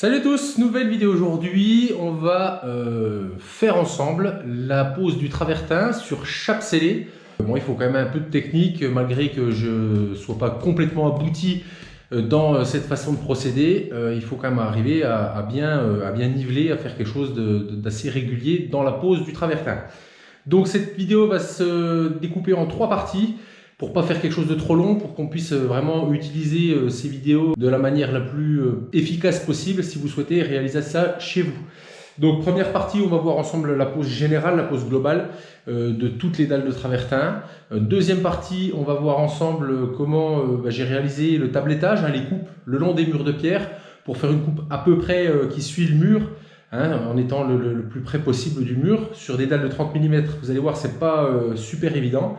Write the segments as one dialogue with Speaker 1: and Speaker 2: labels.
Speaker 1: Salut à tous, nouvelle vidéo aujourd'hui. On va faire ensemble la pose du travertin sur chape scellée. Bon, il faut quand même un peu de technique malgré que je ne sois pas complètement abouti dans cette façon de procéder. Il faut quand même arriver à bien niveler, à faire quelque chose d'assez régulier dans la pose du travertin. Donc cette vidéo va se découper en 3 parties pour pas faire quelque chose de trop long, pour qu'on puisse vraiment utiliser ces vidéos de la manière la plus efficace possible si vous souhaitez réaliser ça chez vous. Donc première partie, on va voir ensemble la pose générale, la pose globale de toutes les dalles de travertin. Deuxième partie, on va voir ensemble comment j'ai réalisé le tablettage, les coupes le long des murs de pierre pour faire une coupe à peu près qui suit le mur. En étant le plus près possible du mur, sur des dalles de 30 mm. Vous allez voir, c'est pas super évident.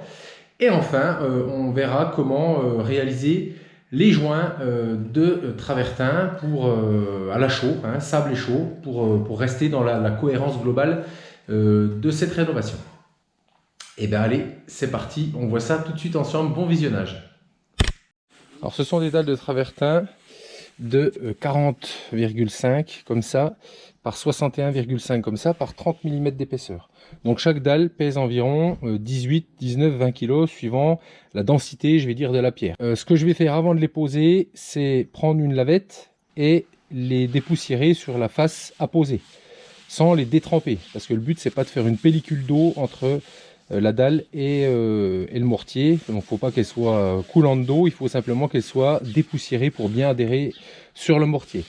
Speaker 1: Et enfin, on verra comment réaliser les joints de travertin à la chaux, sable et chaux, pour rester dans la cohérence globale de cette rénovation. Et bien allez, c'est parti, on voit ça tout de suite ensemble, bon visionnage. Alors ce sont des dalles de travertin de 40,5 comme ça, par 61,5 comme ça, par 30 mm d'épaisseur. Donc chaque dalle pèse environ 18, 19, 20 kg suivant la densité, je vais dire, de la pierre. Ce que je vais faire avant de les poser, c'est prendre une lavette et les dépoussiérer sur la face à poser, sans les détremper. Parce que le but, c'est pas de faire une pellicule d'eau entre la dalle et le mortier. Donc il ne faut pas qu'elle soit coulante d'eau, il faut simplement qu'elle soit dépoussiérée pour bien adhérer sur le mortier.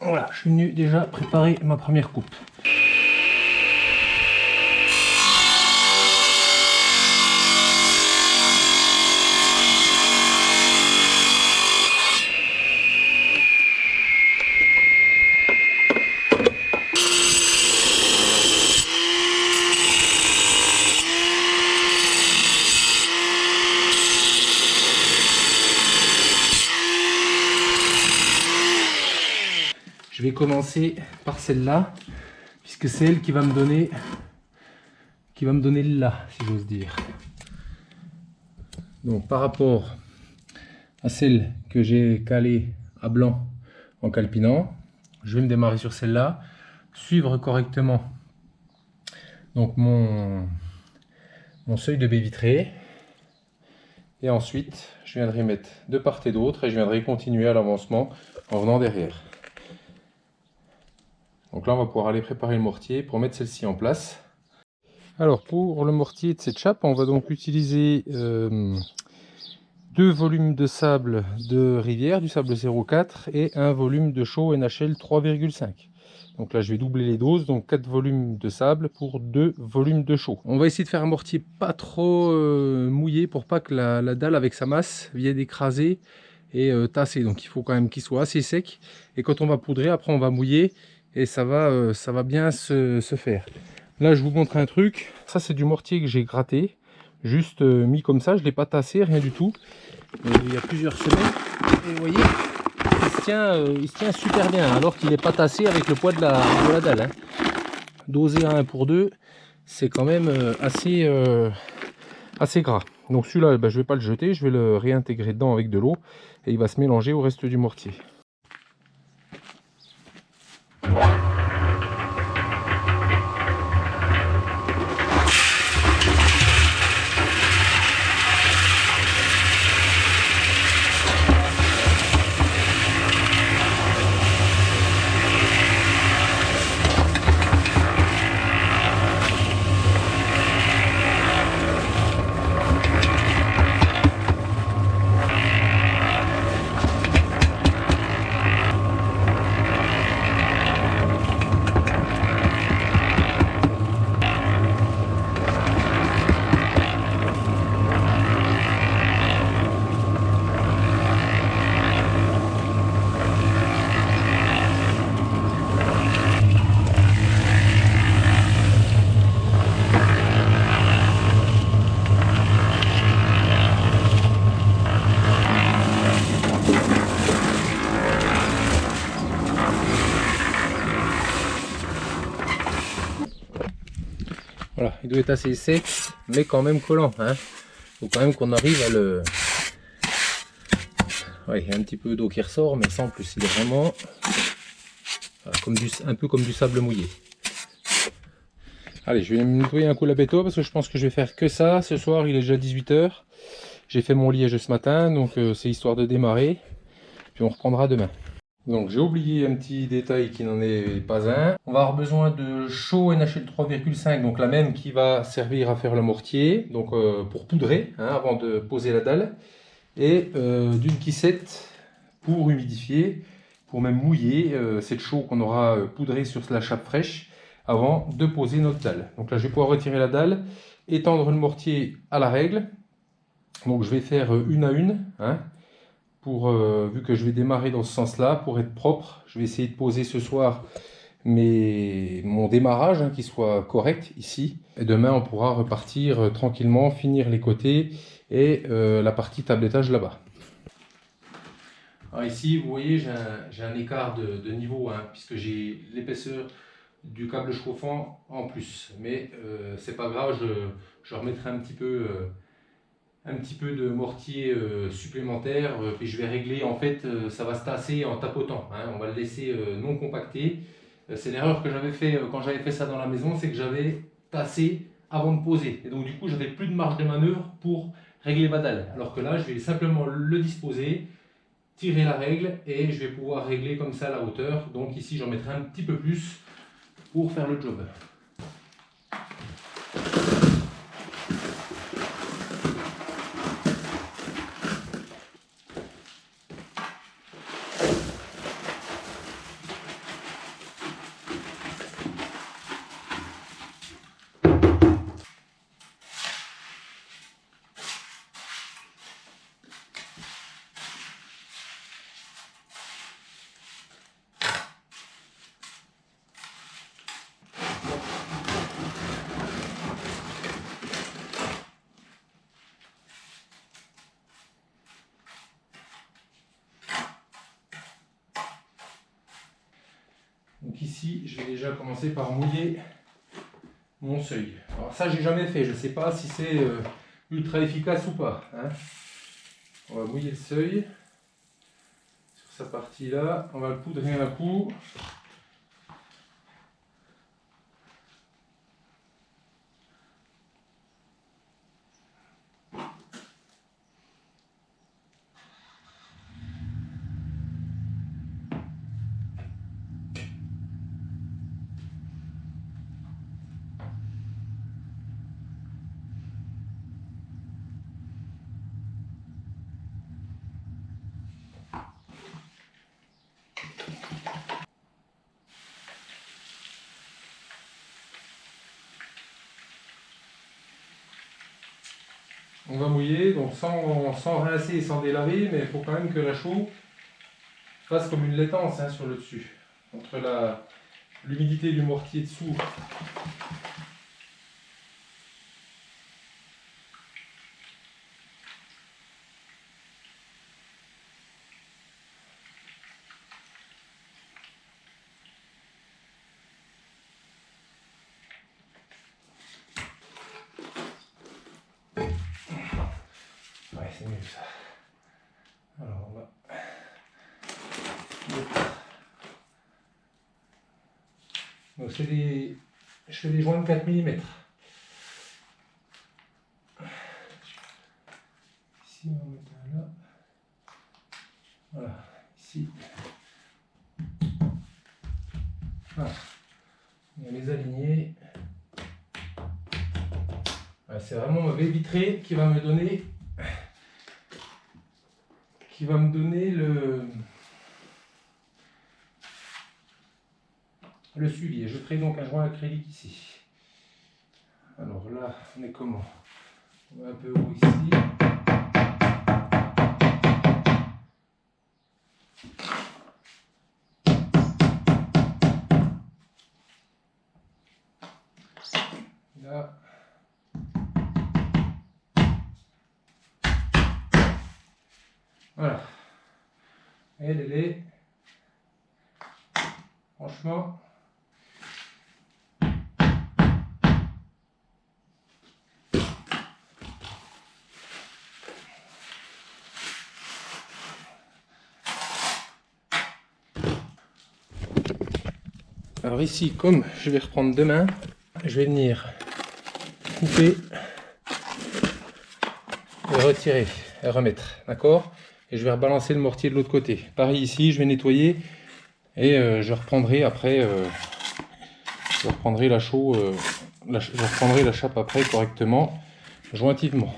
Speaker 1: Voilà, je suis venu déjà préparer ma première coupe. Je vais commencer par celle-là, puisque c'est elle qui va me donner le là, si j'ose dire. Donc par rapport à celle que j'ai calée à blanc en calpinant, je vais me démarrer sur celle-là, suivre correctement donc mon seuil de baie vitrée, et ensuite je viendrai mettre de part et d'autre et je viendrai continuer à l'avancement en venant derrière. Donc là, on va pouvoir aller préparer le mortier pour mettre celle-ci en place. Alors, pour le mortier de cette chape, on va donc utiliser 2 volumes de sable de rivière, du sable 0,4 et un volume de chaux NHL 3,5. Donc là, je vais doubler les doses, donc 4 volumes de sable pour 2 volumes de chaux. On va essayer de faire un mortier pas trop mouillé pour pas que la dalle avec sa masse vienne écraser et tasser. Donc il faut quand même qu'il soit assez sec. Et quand on va poudrer, après on va mouiller. Et ça va bien se faire. Là, je vous montre un truc. Ça, c'est du mortier que j'ai gratté. Juste mis comme ça. Je ne l'ai pas tassé, rien du tout. Il y a plusieurs semaines. Et vous voyez, il se tient super bien. Alors qu'il n'est pas tassé avec le poids de la dalle. Dosé à 1 pour 2, c'est quand même assez gras. Donc celui-là, je ne vais pas le jeter. Je vais le réintégrer dedans avec de l'eau. Et il va se mélanger au reste du mortier. Voilà, il doit être assez sec, mais quand même collant. Hein. Faut quand même qu'on arrive à le... Ouais, il y a un petit peu d'eau qui ressort, mais ça en plus, il est vraiment comme un peu comme du sable mouillé. Allez, je vais me nettoyer un coup la béto parce que je pense que je vais faire que ça. Ce soir, il est déjà 18 h. J'ai fait mon liège ce matin, donc c'est histoire de démarrer. Puis on reprendra demain. Donc j'ai oublié un petit détail qui n'en est pas un. On va avoir besoin de chaux NHL 3,5, donc la même qui va servir à faire le mortier, donc pour poudrer hein, avant de poser la dalle, et d'une kissette pour humidifier, pour même mouiller cette chaux qu'on aura poudrée sur la chape fraîche avant de poser notre dalle. Donc là je vais pouvoir retirer la dalle, étendre le mortier à la règle. Donc je vais faire une à une. Hein, vu que je vais démarrer dans ce sens-là, pour être propre, je vais essayer de poser ce soir mon démarrage, hein, qui soit correct ici. Et demain, on pourra repartir tranquillement, finir les côtés et la partie tablettage là-bas. Alors ici, vous voyez, j'ai un écart de niveau, hein, puisque j'ai l'épaisseur du câble chauffant en plus. Mais c'est pas grave, je remettrai un petit peu de mortier supplémentaire, puis je vais régler, en fait ça va se tasser en tapotant, hein, on va le laisser non compacté. C'est l'erreur que j'avais fait quand j'avais fait ça dans la maison, c'est que j'avais tassé avant de poser, et donc du coup j'avais plus de marge de manœuvre pour régler ma dalle, alors que là je vais simplement le disposer, tirer la règle, et je vais pouvoir régler comme ça la hauteur. Donc ici j'en mettrai un petit peu plus pour faire le job. Donc ici, je vais déjà commencer par mouiller mon seuil. Alors ça, j'ai jamais fait. Je ne sais pas si c'est ultra efficace ou pas. Hein. On va mouiller le seuil sur sa partie là. On va le poudrer un coup. On va mouiller, donc sans rincer et sans délaver, mais il faut quand même que la chaux fasse comme une laitance, hein, sur le dessus. Entre l'humidité du mortier dessous c'est mieux ça. Alors on va... Donc je fais des joints de 4 mm. Ici on va mettre un là. Voilà, ici. Voilà. On va les aligner. Voilà, c'est vraiment ma baie vitrée qui va me donner le suivi. Et je ferai donc un joint acrylique ici. Alors là, on est comment? On va un peu haut ici. Là. Voilà. Elle est... Franchement... Alors ici, comme je vais reprendre demain, je vais venir couper et retirer et remettre, d'accord? Et je vais rebalancer le mortier de l'autre côté. Pareil ici, je vais nettoyer et je reprendrai après, je reprendrai la chaux, je reprendrai la chape après correctement, jointivement.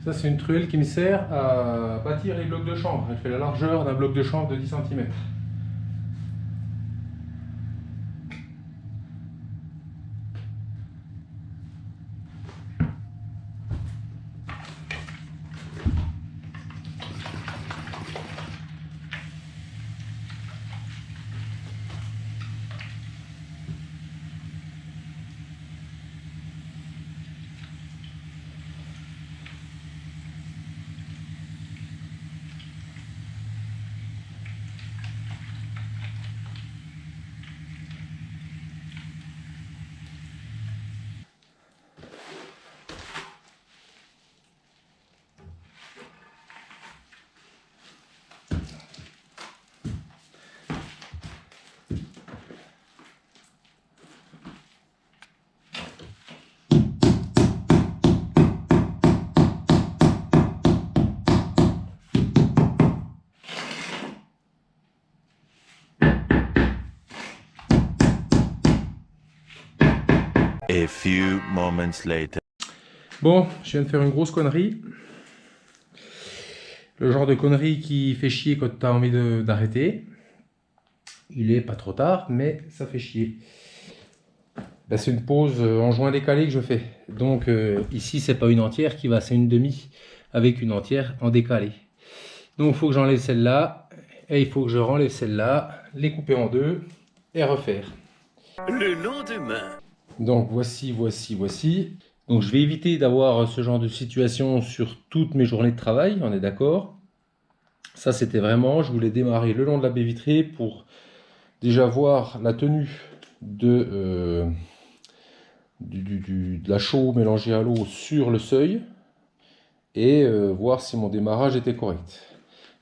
Speaker 1: Ça, c'est une truelle qui me sert à bâtir les blocs de chanvre. Elle fait la largeur d'un bloc de chanvre de 10 cm.
Speaker 2: A few moments later.
Speaker 1: Bon, je viens de faire une grosse connerie. Le genre de connerie qui fait chier quand tu as envie d'arrêter. Il est pas trop tard, mais ça fait chier. Ben, c'est une pause en joint décalé que je fais. Donc ici, c'est pas une entière qui va, c'est une demi avec une entière en décalé. Donc il faut que j'enlève celle-là et il faut que je renlève celle-là, les couper en deux et refaire.
Speaker 2: Le lendemain.
Speaker 1: Donc voici. Donc je vais éviter d'avoir ce genre de situation sur toutes mes journées de travail, on est d'accord. Ça c'était vraiment, je voulais démarrer le long de la baie vitrée pour déjà voir la tenue de la chaux mélangée à l'eau sur le seuil et voir si mon démarrage était correct.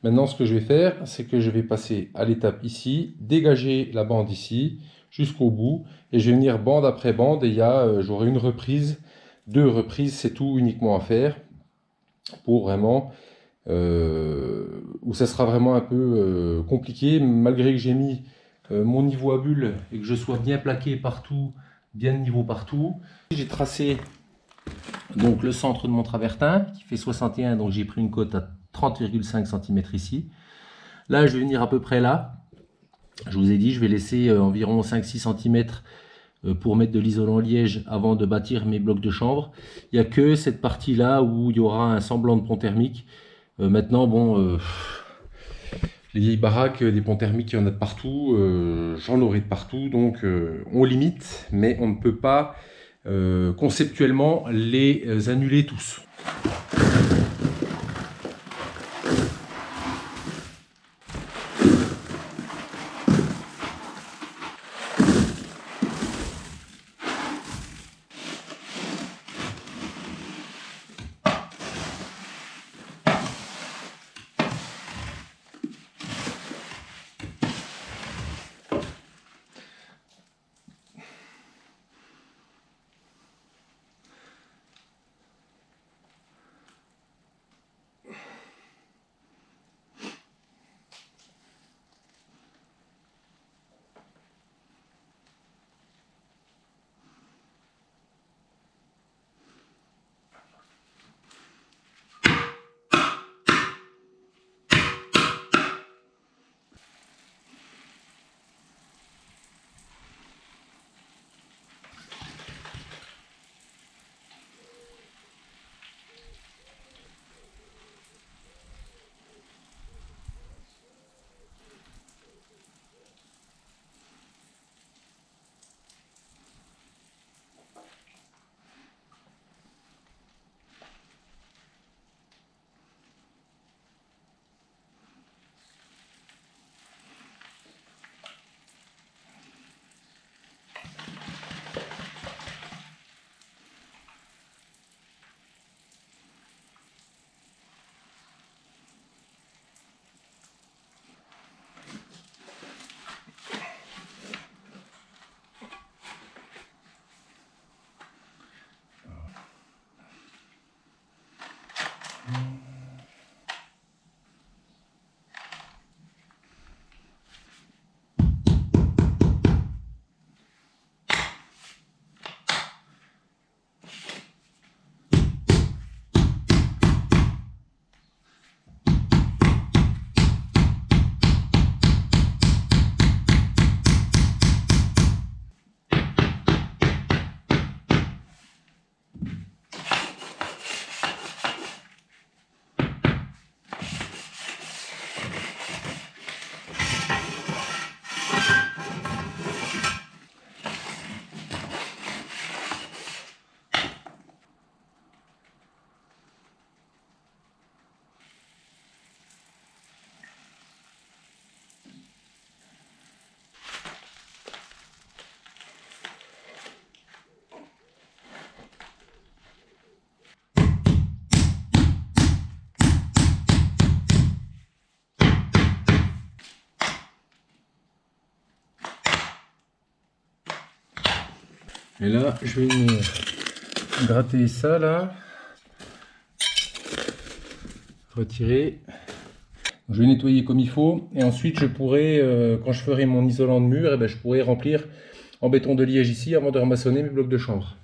Speaker 1: Maintenant ce que je vais faire, c'est que je vais passer à l'étape ici, dégager la bande ici jusqu'au bout et je vais venir bande après bande et j'aurai une reprise, 2 reprises, c'est tout uniquement à faire pour vraiment où ça sera vraiment un peu compliqué malgré que j'ai mis mon niveau à bulle et que je sois bien plaqué partout, bien de niveau partout. J'ai tracé donc le centre de mon travertin qui fait 61, donc j'ai pris une cote à 30,5 cm ici. Là je vais venir à peu près là. Je vous ai dit, je vais laisser environ 5-6 cm pour mettre de l'isolant liège avant de bâtir mes blocs de chanvre. Il n'y a que cette partie-là où il y aura un semblant de pont thermique. Maintenant, bon, les vieilles baraques, des ponts thermiques, il y en a de partout. J'en aurai de partout, donc on limite, mais on ne peut pas conceptuellement les annuler tous. Et là, je vais me gratter ça là. Retirer. Je vais nettoyer comme il faut. Et ensuite, je pourrai, quand je ferai mon isolant de mur, je pourrai remplir en béton de liège ici avant de remaçonner mes blocs de chanvre.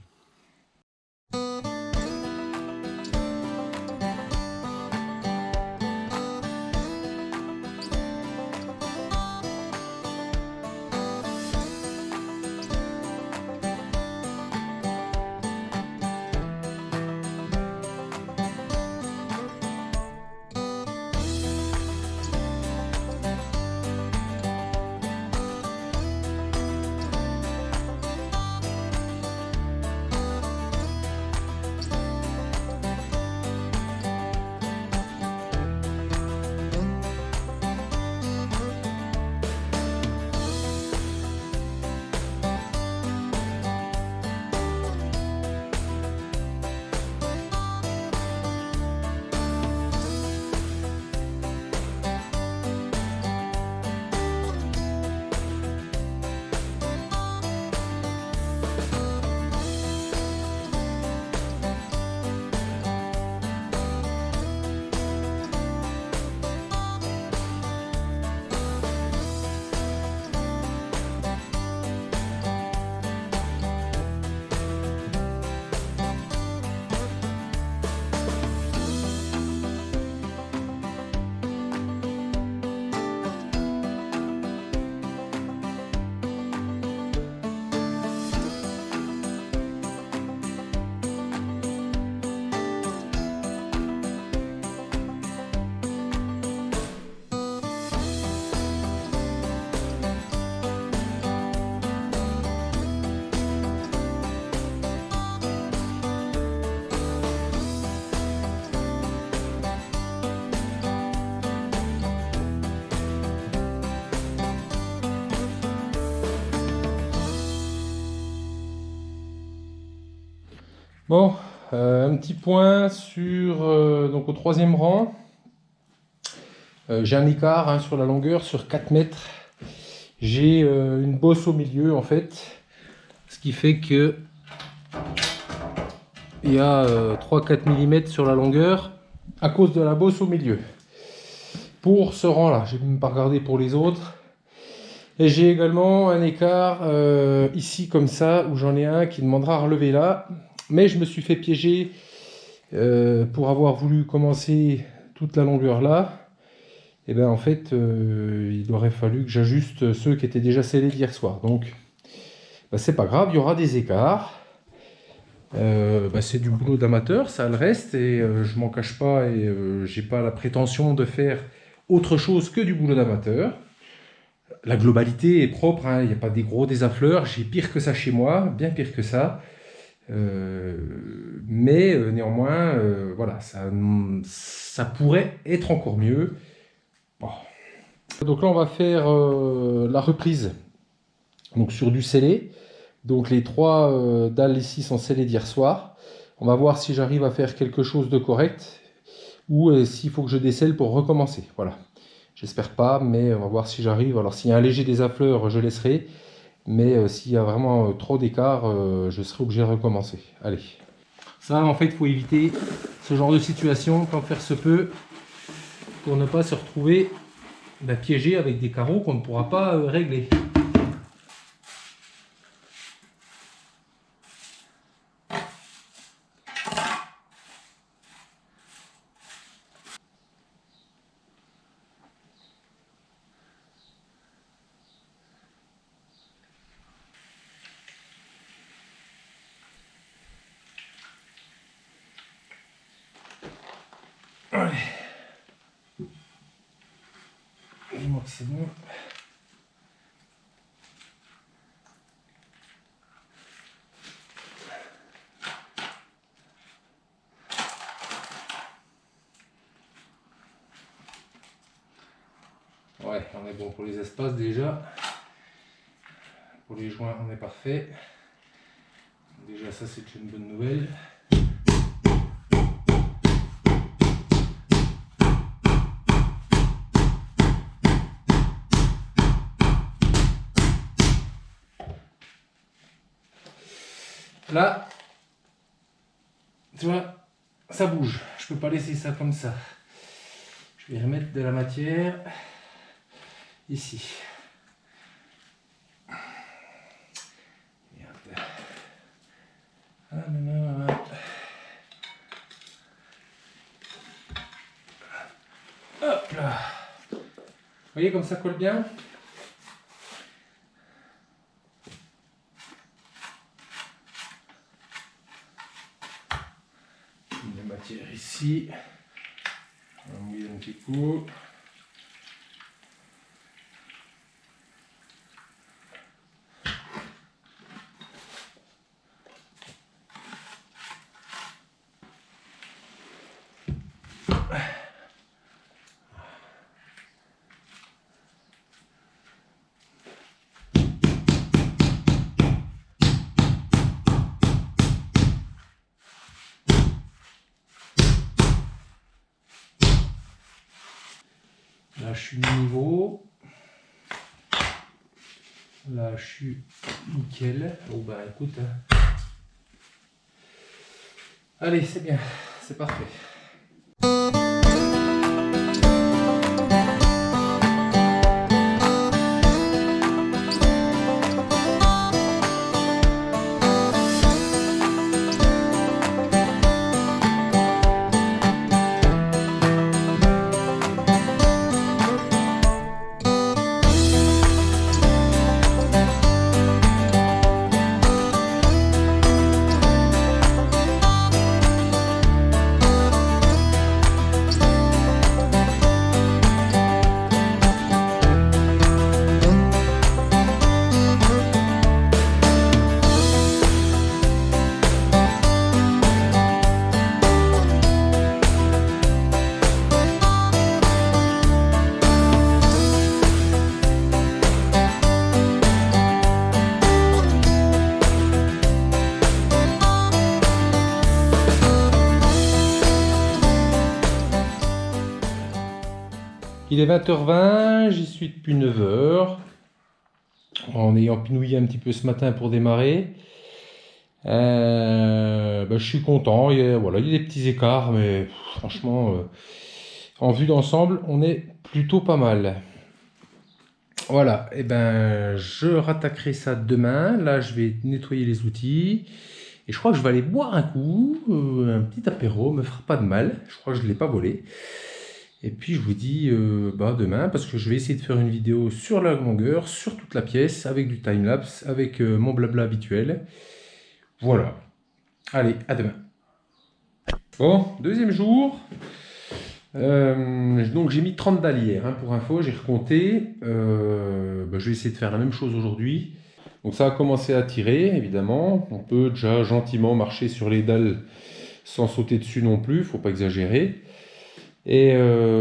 Speaker 1: Bon, un petit point sur donc au troisième rang. J'ai un écart hein, sur la longueur sur 4 mètres. J'ai une bosse au milieu en fait, ce qui fait que il y a 3-4 mm sur la longueur à cause de la bosse au milieu. Pour ce rang là, j'ai même pas regardé pour les autres. Et j'ai également un écart ici comme ça où j'en ai un qui demandera à relever là. Mais je me suis fait piéger pour avoir voulu commencer toute la longueur là. Et bien en fait, il aurait fallu que j'ajuste ceux qui étaient déjà scellés d'hier soir. Donc, ben, c'est pas grave, il y aura des écarts. Ben, c'est du boulot d'amateur, ça le reste. Et je m'en cache pas et j'ai pas la prétention de faire autre chose que du boulot d'amateur. La globalité est propre, hein, il n'y a pas des gros désaffleurs. J'ai pire que ça chez moi, bien pire que ça. Mais néanmoins, voilà, ça pourrait être encore mieux. Bon. Donc là, on va faire la reprise donc sur du scellé. Donc les 3 dalles ici sont scellées d'hier soir. On va voir si j'arrive à faire quelque chose de correct ou s'il faut que je décèle pour recommencer. Voilà. J'espère pas, mais on va voir si j'arrive. Alors s'il y a un léger désaffleur, je laisserai. Mais s'il y a vraiment trop d'écart, je serai obligé de recommencer. Allez. Ça, en fait, il faut éviter ce genre de situation quand faire se peut pour ne pas se retrouver piégé avec des carreaux qu'on ne pourra pas régler. Allez. Dis-moi que c'est bon. Ouais, on est bon pour les espaces déjà. Pour les joints, on est parfait. Déjà, ça, c'est une bonne nouvelle. là, tu vois, ça bouge. Je peux pas laisser ça comme ça. Je vais remettre de la matière ici. Merde. Ah, non. Hop là. Vous voyez comme ça colle bien. La matière ici. On va mouiller un petit coup. Là, je suis niveau. Là, je suis nickel. Oh, bah écoute. Allez, c'est bien. C'est parfait. Il est 20h20, j'y suis depuis 9h, en ayant pinouillé un petit peu ce matin pour démarrer. Je suis content, il y a des petits écarts, mais franchement, en vue d'ensemble, on est plutôt pas mal. Voilà, et je rattaquerai ça demain. Là, je vais nettoyer les outils. Et je crois que je vais aller boire un coup, un petit apéro, me fera pas de mal. Je crois que je ne l'ai pas volé. Et puis je vous dis demain, parce que je vais essayer de faire une vidéo sur la longueur, sur toute la pièce, avec du timelapse, avec mon blabla habituel. Voilà. Allez, à demain. Bon, deuxième jour. Donc j'ai mis 30 dalles hier, pour info, j'ai recompté. Je vais essayer de faire la même chose aujourd'hui. Donc ça a commencé à tirer, évidemment. On peut déjà gentiment marcher sur les dalles sans sauter dessus non plus, faut pas exagérer. Et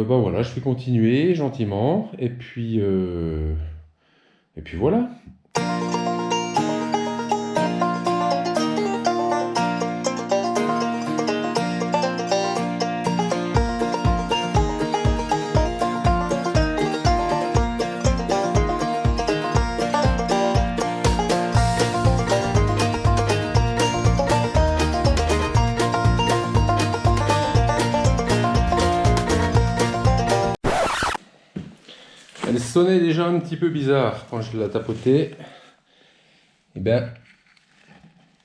Speaker 1: voilà, je vais continuer gentiment, et puis voilà. Elle sonnait déjà un petit peu bizarre quand je l'ai tapotée. Et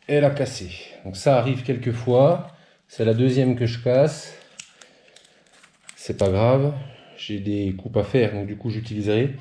Speaker 1: elle a cassé. Donc ça arrive quelques fois. C'est la deuxième que je casse. C'est pas grave. J'ai des coupes à faire, donc du coup j'utiliserai.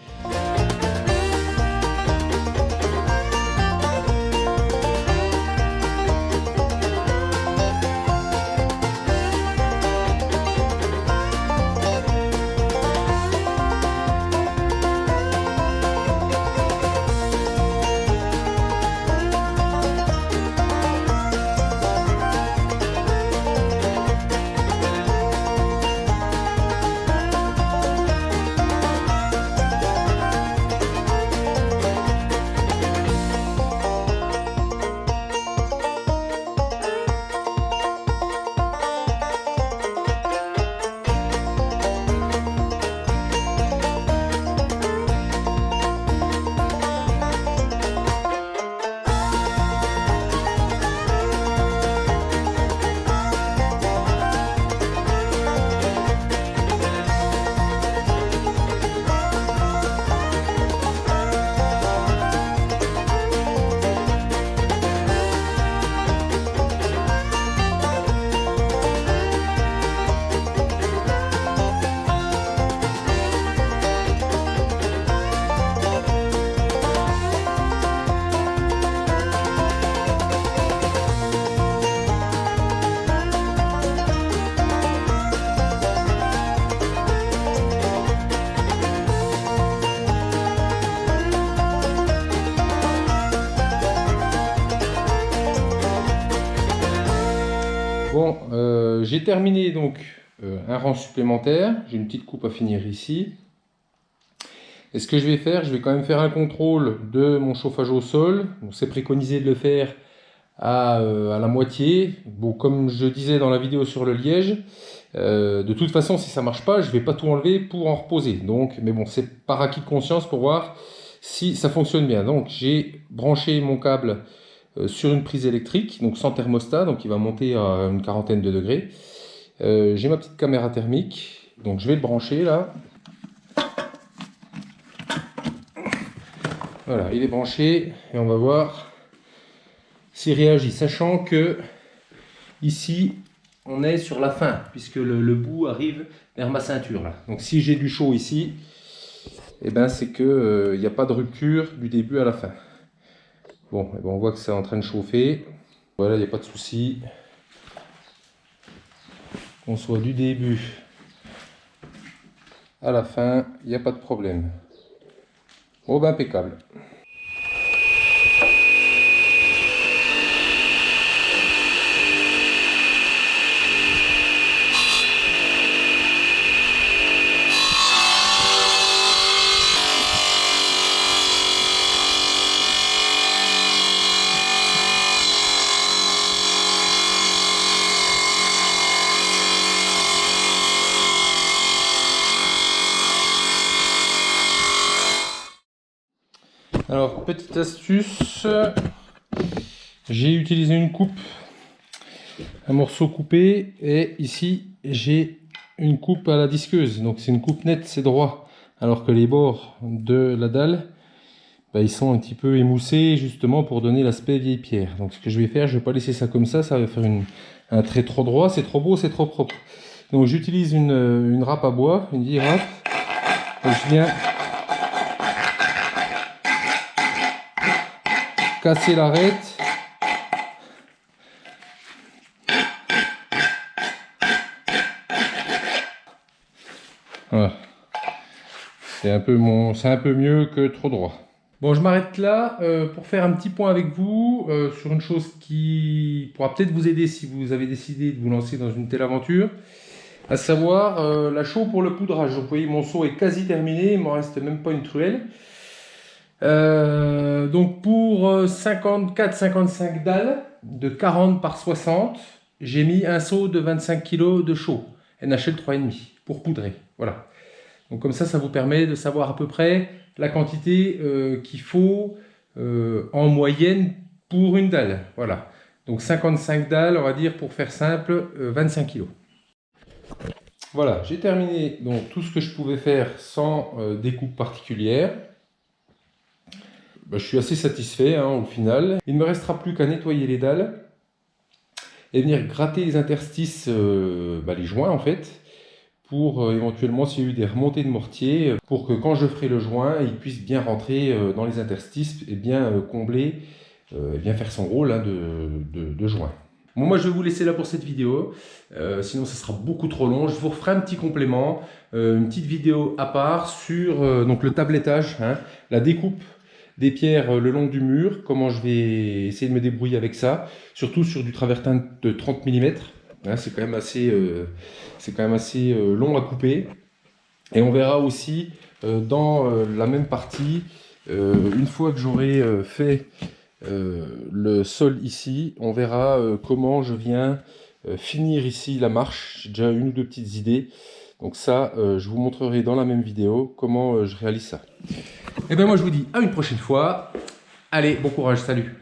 Speaker 1: Bon, j'ai terminé donc un rang supplémentaire. J'ai une petite coupe à finir ici. Et ce que je vais faire, je vais quand même faire un contrôle de mon chauffage au sol. C'est préconisé de le faire à la moitié. Bon, comme je disais dans la vidéo sur le liège, de toute façon, si ça marche pas, je vais pas tout enlever pour en reposer. Donc, mais bon, c'est par acquis de conscience pour voir si ça fonctionne bien. Donc, j'ai branché mon câble sur une prise électrique, donc sans thermostat, donc il va monter à une quarantaine de degrés. J'ai ma petite caméra thermique, donc je vais le brancher là. Voilà, il est branché et on va voir s'il réagit, sachant que ici on est sur la fin puisque le bout arrive vers ma ceinture là. Donc si j'ai du chaud ici, et ben c'est que il n'y a pas de rupture du début à la fin. Bon, et ben on voit que c'est en train de chauffer. Voilà, il n'y a pas de souci. Qu'on soit du début à la fin, il n'y a pas de problème. Oh ben impeccable. Alors, petite astuce, j'ai utilisé une coupe, un morceau coupé, et ici j'ai une coupe à la disqueuse. Donc c'est une coupe nette, c'est droit, alors que les bords de la dalle, bah, ils sont un petit peu émoussés justement pour donner l'aspect vieille pierre. Donc ce que je vais faire, je vais pas laisser ça comme ça va faire un trait trop droit, c'est trop beau, c'est trop propre. Donc j'utilise une râpe à bois, une vieille râpe, et je viens casser l'arête. Voilà. C'est un peu mieux que trop droit. Bon, je m'arrête là pour faire un petit point avec vous sur une chose qui pourra peut-être vous aider si vous avez décidé de vous lancer dans une telle aventure, à savoir la chaux pour le poudrage. Donc vous voyez, mon seau est quasi terminé, il ne m'en reste même pas une truelle. Donc pour 54-55 dalles de 40 par 60, j'ai mis un seau de 25 kg de chaux NHL 3,5 pour poudrer. Voilà. Donc comme ça vous permet de savoir à peu près la quantité qu'il faut en moyenne pour une dalle. Voilà. Donc 55 dalles, on va dire pour faire simple, 25 kg. Voilà, j'ai terminé donc tout ce que je pouvais faire sans découpe particulière. Je suis assez satisfait au final. Il ne me restera plus qu'à nettoyer les dalles et venir gratter les interstices, les joints en fait, pour éventuellement s'il y a eu des remontées de mortier, pour que quand je ferai le joint, il puisse bien rentrer dans les interstices et bien combler, et bien faire son rôle de joint. Bon, moi je vais vous laisser là pour cette vidéo, sinon ça sera beaucoup trop long. Je vous referai un petit complément, une petite vidéo à part sur donc le tablettage, la découpe des pierres le long du mur, comment je vais essayer de me débrouiller avec ça, surtout sur du travertin de 30 mm, c'est quand même assez, long à couper. Et on verra aussi dans la même partie, une fois que j'aurai fait le sol ici, on verra comment je viens finir ici la marche. J'ai déjà une ou deux petites idées, donc ça je vous montrerai dans la même vidéo comment je réalise ça. Et bien moi je vous dis à une prochaine fois. Allez, bon courage, salut!